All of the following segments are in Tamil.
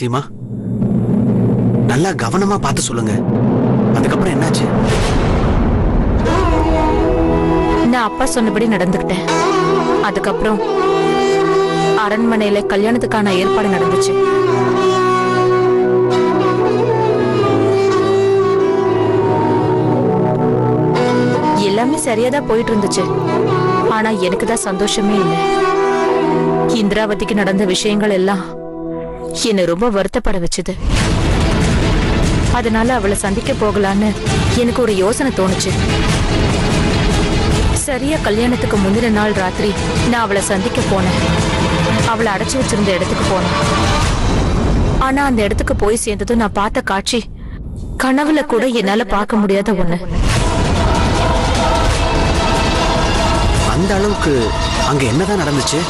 சீமா, நல்லா கவனமா பார்த்து சொல்லுங்க. அதுக்கப்புறம் என்னாச்சு? நான் அப்பா சொன்னபடி நடந்துக்கிட்டேன். அதுக்கப்புறம் அரண்மனையில கல்யாணத்துக்கான ஏற்பாடு நடந்துச்சு. எல்லாமே சரியாதான் போயிட்டு இருந்துச்சு. ஆனா எனக்கு தான் சந்தோஷமே இல்லை. இந்திராவதிக்கு நடந்த விஷயங்கள் எல்லாம் என்னை ரொம்ப வருத்தப்பட வச்சுது. அதனால அவளை சந்திக்க போகலான்னு எனக்கு ஒரு யோசனை தோணுச்சு. சரியா கல்யாணத்துக்கு முந்தின நாள் ராத்திரி நான் அவளை சந்திக்க போனேன். அவளை அடைச்சு வச்சிருந்த இடத்துக்கு போனேன். ஆனா அந்த இடத்துக்கு போய் சேர்ந்ததும் நான் பார்த்த காட்சி கனவுல கூட என்னால பார்க்க முடியாத ஒண்ணு. அந்த அளவுக்கு அங்க என்னதான் நடந்துச்சு?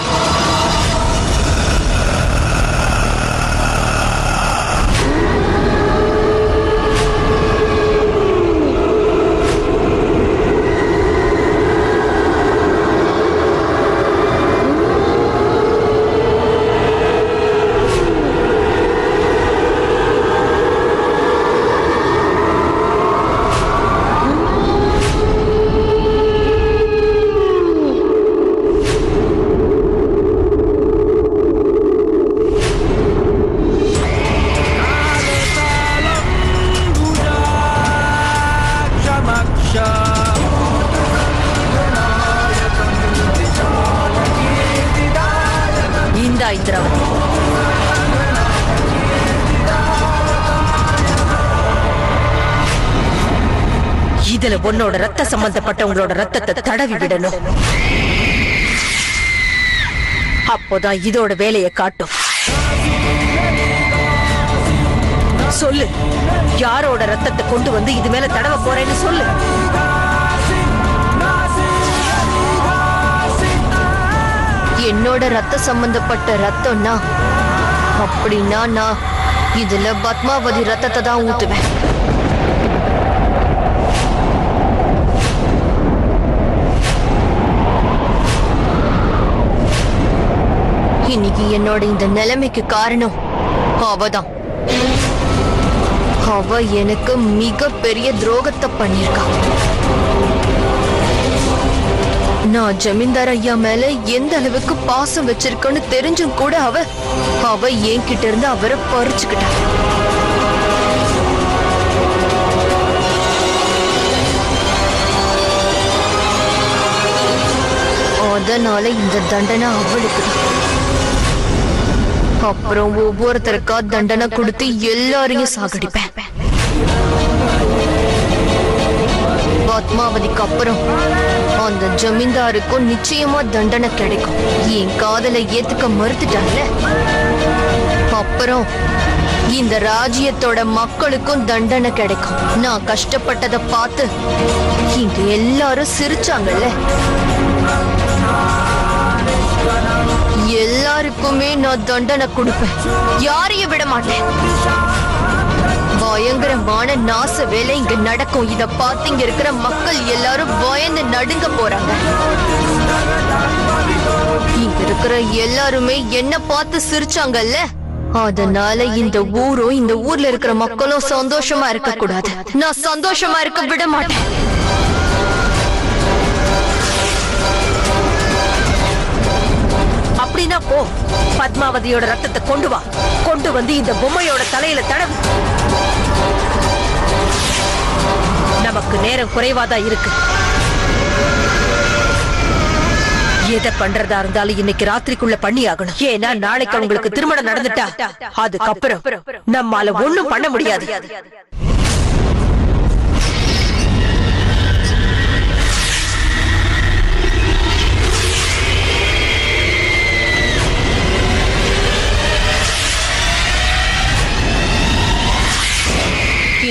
இந்திராவதி, இதுல உன்னோட ரத்த சம்பந்தப்பட்டவங்களோட ரத்தத்தை தடவி விடணும். அப்போதான் இதோட வேலையை காட்டும். சொல்லு, யாரோட ரத்தத்தை கொண்டு வந்து இது மேல தடவ போறேன்னு சொல்லு. என்னோட ரத்த சம்பந்தப்பட்ட ரத்தம்னா அப்படின்னா நான் இதுல பத்மாவதி ரத்தத்தை தான் ஊத்துவேன். இன்னைக்கு என்னோட இந்த நிலைமைக்கு காரணம் அவதான். அவ எனக்கு மிகப்பெரிய துரோகத்தை பண்ணிருக்கா. நான் ஜமீன்தார் ஐயா மேல எந்த அளவுக்கு பாசம் வச்சிருக்கேன்னு தெரிஞ்சும் கூட அவ என்கிட்ட இருந்து அவரை பறிச்சுக்கிட்டா. அதனால இந்த தண்டனை அவளுக்கு தான். அப்புறம் ஒவ்வொருத்தருக்கா தண்டனை கொடுத்து எல்லாரையும் சாகடிப்பேன். பத்மாவதிக்கு அப்புறம் அந்த ஜமீன்தாருக்கும் நிச்சயமா தண்டனை கிடைக்கும். என் காதலை ஏத்துக்க மறுத்துட்டாங்க. அப்புறம் இந்த ராஜ்யத்தோட மக்களுக்கும் தண்டனை கிடைக்கும். நான் கஷ்டப்பட்டதை பார்த்து இங்க எல்லாரும் சிரிச்சாங்கல்ல, எல்லாருக்குமே நான் தண்டனை கொடுப்பேன். யாரையும் விட மாட்டேன். பயங்கரமான நாச வேலை இங்க நடக்கும். இத பார்த்து இங்க இருக்கிற மக்கள் எல்லாரும் பயந்து நடுங்க போறாங்க. இங்க இருக்கிற எல்லாருமே என்ன பார்த்து சிரிச்சாங்கல்ல, அதனால இந்த ஊரும் இந்த ஊர்ல இருக்கிற மக்களும் சந்தோஷமா இருக்க கூடாது. நான் சந்தோஷமா இருக்க விட மாட்டேன். அப்படின்னா போ, பத்மாவதியோட ரத்தத்தை கொண்டு வா. கொண்டு வந்து இந்த பொம்மையோட தலையில தடவு. நமக்கு நேரம் குறைவாதான் இருக்கு. எதை பண்றதா இருந்தாலும் இன்னைக்கு ராத்திரிக்குள்ள பண்ணி ஆகணும். ஏன்னா நாளைக்கு அவங்களுக்கு திருமணம் நடந்துட்டா அதுக்கப்புறம் நம்மால ஒண்ணும் பண்ண முடியாது.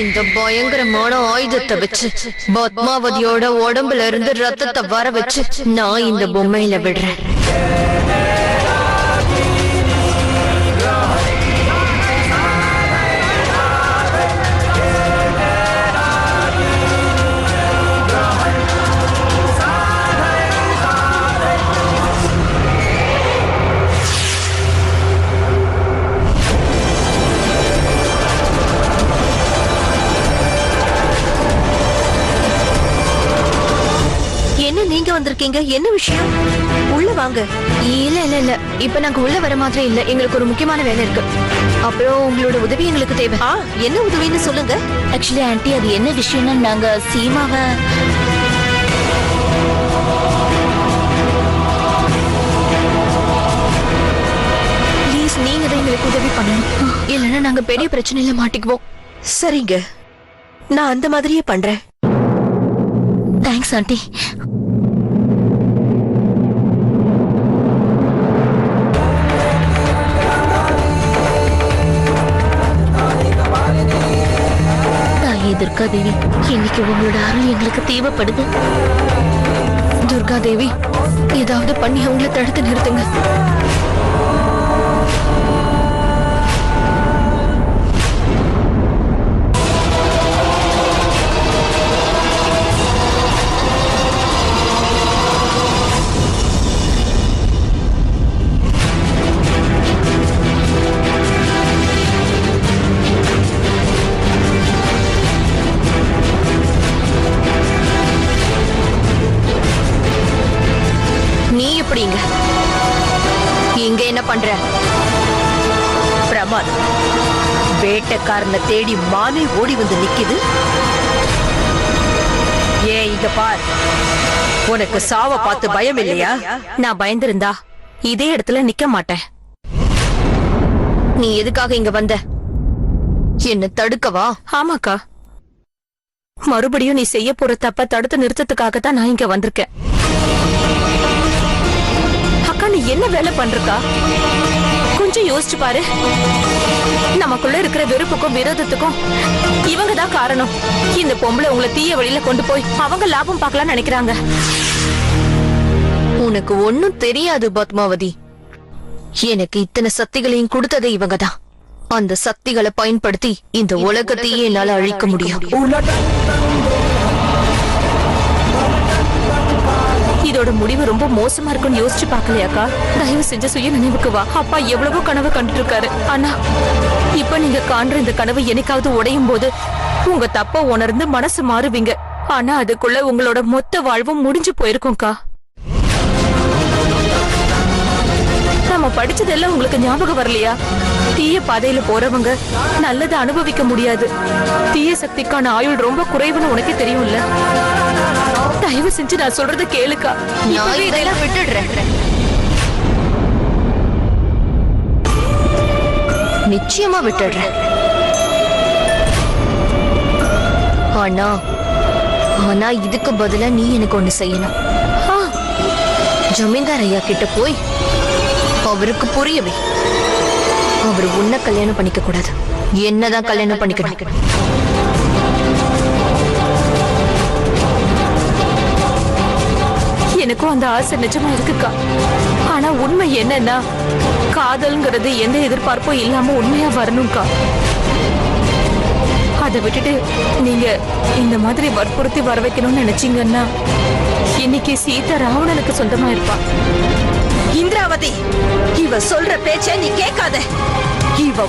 இந்த பயங்கரமான ஆயுதத்தை வச்சு பத்மாவதியோட உடம்புல இருந்து ரத்தத்தை வர வச்சு நான் இந்த பொம்மையில விடுறேன். நீங்க வந்திருக்கீங்க? என்ன விஷயம்? உள்ள வாங்க. இல்ல இல்ல இல்ல, இப்ப நாங்க உள்ள வர மாதிரி இல்ல. எங்களுக்கு ஒரு முக்கியமான வேலை இருக்கு. அப்புறம் உங்களோட உதவி எங்களுக்கு தேவை. என்ன உதவின்னு சொல்லுங்க. ஆக்சுவலி ஆன்ட்டி, அது என்ன விஷயம்னா நாங்க சீமாவை ப்ளீஸ் நீங்க தான் எங்களுக்கு உதவி பண்ணணும். இல்லைன்னா நாங்க பெரிய பிரச்சனையில மாட்டிக்குவோம். சரிங்க, நான் அந்த மாதிரியே பண்றேன். Thanks aunty. துர்கா தேவி, இன்னைக்கு உங்களோட அருள் எங்களுக்கு தேவைப்படுது. துர்கா தேவி, ஏதாவது பண்ணி அவங்களை தடுத்து நிறுத்துங்க. இங்க என்ன பண்ற? பிரமாதம். வேட்டைக்காரனை தேடி மானே ஓடி வந்து நிக்குது. ஏன் இங்க பார், உனக்கு சாவ பார்த்து பயம் இல்லையா? நான் பயந்திருந்தா இதே இடத்துல நிக்க மாட்டேன். நீ எதுக்காக இங்க வந்த? என்ன தடுக்கவா? ஆமாக்கா, மறுபடியும் நீ செய்ய போற தப்ப தடுத்து நிறுத்தத்துக்காகத்தான் நான் இங்க வந்திருக்கேன். அக்கா, நீ என்ன வேலை பண்றக்கா? கொஞ்சம் யோசிச்சு பாரு. நமக்குள்ள இருக்கிற வெறுப்புக்கும் விரோதத்துக்கும் இவங்க தான் காரணம். இந்த பொம்பளை உங்களை தீய வழியில கொண்டு போய் அவங்க லாபம் பார்க்கலாம்னு நினைக்கிறாங்க. உனக்கு ஒன்னும் தெரியாது பத்மாவதி. எனக்கு இத்தனை சக்திகளையும் கொடுத்ததே இவங்க தான். அந்த சக்திகளை பயன்படுத்தி இந்த உலகத்தையே என்னால அழிக்க முடியும். இதோட முடிவு ரொம்ப மோசமா இருக்குன்னு யோசிச்சு பாக்கலையாக்கா? தயவு செஞ்ச சுய நினைவுக்கு வா. அப்பா எவ்வளவோ கனவு கண்டுட்டு இருக்காரு. ஆனா இப்ப நீங்க காண்ற இந்த கனவு என்னைக்காவது உடையும் போது உங்க தப்ப உணர்ந்து மனசு மாறுவீங்க. ஆனா அதுக்குள்ள உங்களோட மொத்த வாழ்வும் முடிஞ்சு போயிருக்கும்க்கா. நம்ம படிச்சதெல்லாம் உங்களுக்கு ஞாபகம் வரலையா? தீய பாதையில போறவங்க நல்லதை அனுபவிக்க முடியாது. தீய சக்திக்கான ஆயுள் ரொம்ப குறைவுன்னு உனக்கே தெரியும்ல. தயவு செஞ்சு நான் சொல்றத கேளுக்கா. நான் இதெல்லாம் விட்டுடுறேன். நிச்சயமா விட்டுடுறேன். ஆனா இதுக்கு பதிலா நீ எனக்கு ஒண்ணு செய்யணும். ஜமீன்தார் ஐயா கிட்ட போய் அவருக்கு புரியவே, அவர் உன்னை கல்யாணம் பண்ணிக்க கூடாது, என்னதான் கல்யாணம் பண்ணிக்கணும். எனக்கும் அந்த ஆசை நிஜமா இருக்குக்கா. ஆனா உண்மை என்னன்னா, காதல்ங்கிறது எந்த எதிர்பார்ப்பும் இல்லாம உண்மையா வரணும்க்கா. அதை விட்டுட்டு நீங்க இந்த மாதிரி வற்புறுத்தி வர வைக்கணும்னு நினைச்சீங்கன்னா இன்னைக்கு சீதா ராவணனுக்கு சொந்தமா இருப்பா. இந்திராவதி, இவ சொல்ற பேச்ச நீ கேட்காத. இவ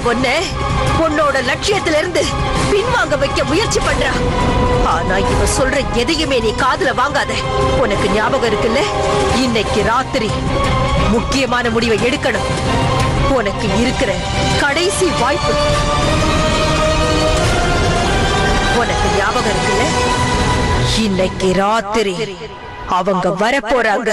உன்னோட லட்சியத்துல இருந்து பின்வாங்க வைக்க முயற்சி பண்றா. ஆனா இவ சொல்ற எதையுமே நீ காதுல வாங்காத. உனக்கு ஞாபகம் இருக்குல்ல, இன்னைக்கு ராத்திரி முக்கியமான முடிவை எடுக்கணும். உனக்கு இருக்கிற கடைசி வாய்ப்பு. உனக்கு ஞாபகம் இருக்குல்ல, இன்னைக்கு ராத்திரி அவங்க வரப்போறாங்க.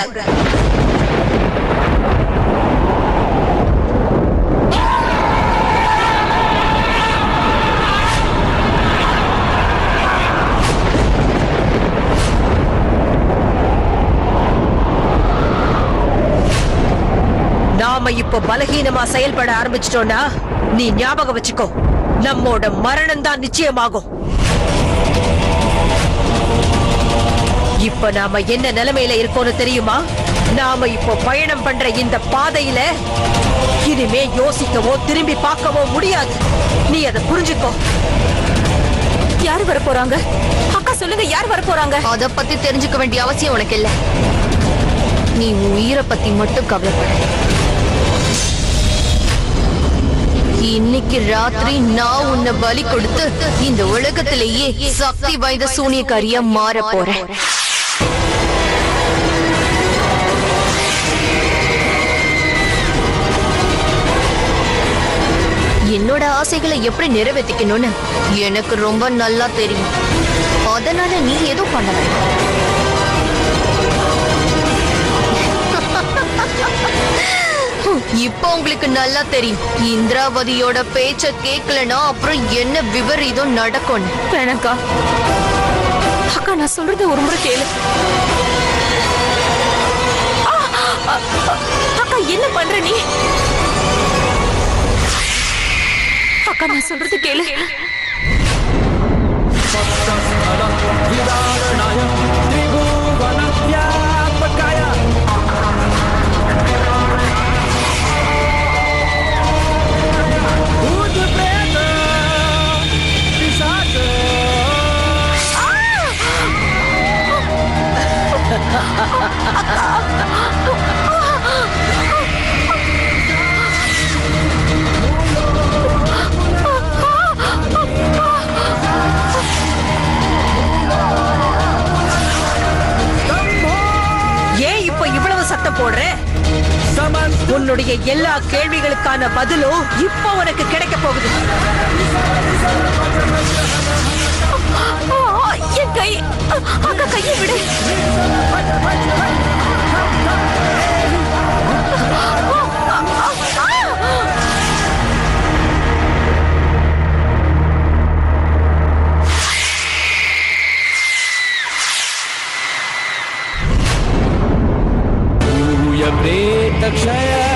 நாம இப்ப பலகீனமா செயல்பட ஆரம்பிச்சிட்டோம்னா நீ ஞாபகம் வச்சுக்கோ, நம்மோட மரணம் தான் நிச்சயமாகும். இப்ப நாம என்ன நிலைமையில இருக்கோம்னு தெரியுமா? நாம இப்போ பயணம் பண்ற இந்த பாதையில இனிமே யோசிக்கவோ திரும்பி பார்க்கவோ முடியாது. நீ அதை புரிஞ்சுக்கோ. யாரு வர போறாங்க? அக்கா சொல்லுங்க, யார் வர போறாங்க? அத பத்தி தெரிஞ்சுக்க வேண்டிய அவசியம் உனக்கு இல்ல. நீ உயிரை பத்தி மட்டும் கவலைப்பட. இன்னைக்கு ராத்திரி நான் உன்னை பலி கொடுத்து இந்த உலகத்திலேயே சக்தி வாய்ந்த சூனியக்காரியா மாற போறேன். என்னோட ஆசைகளை எப்படி நிறைவேற்றிக்கணும்னு எனக்கு ரொம்ப நல்லா தெரியும். அதனால நீ எதுவும் பண்ண வேண்டாம். இப்போ உங்களுக்கு நல்லா தெரியும் இந்திராவதியோட பேச்ச கேட்கலனா அப்புறம் என்ன விபரீதம் நடக்கும். வேணாக்கா, அக்கா நான் சொல்றது ஒரு முறை கேளு. அக்கா என்ன பண்ற நீ? அக்கா நான் சொல்றது கேளு. ஏன் இப்ப இவ்வளவு சத்தம் போடுற? உன்னுடைய எல்லா கேள்விகளுக்கான பதிலும் இப்ப உனக்கு கிடைக்க போகுது. என் கை, அக்கா கையை விடு. प्रेत क्षय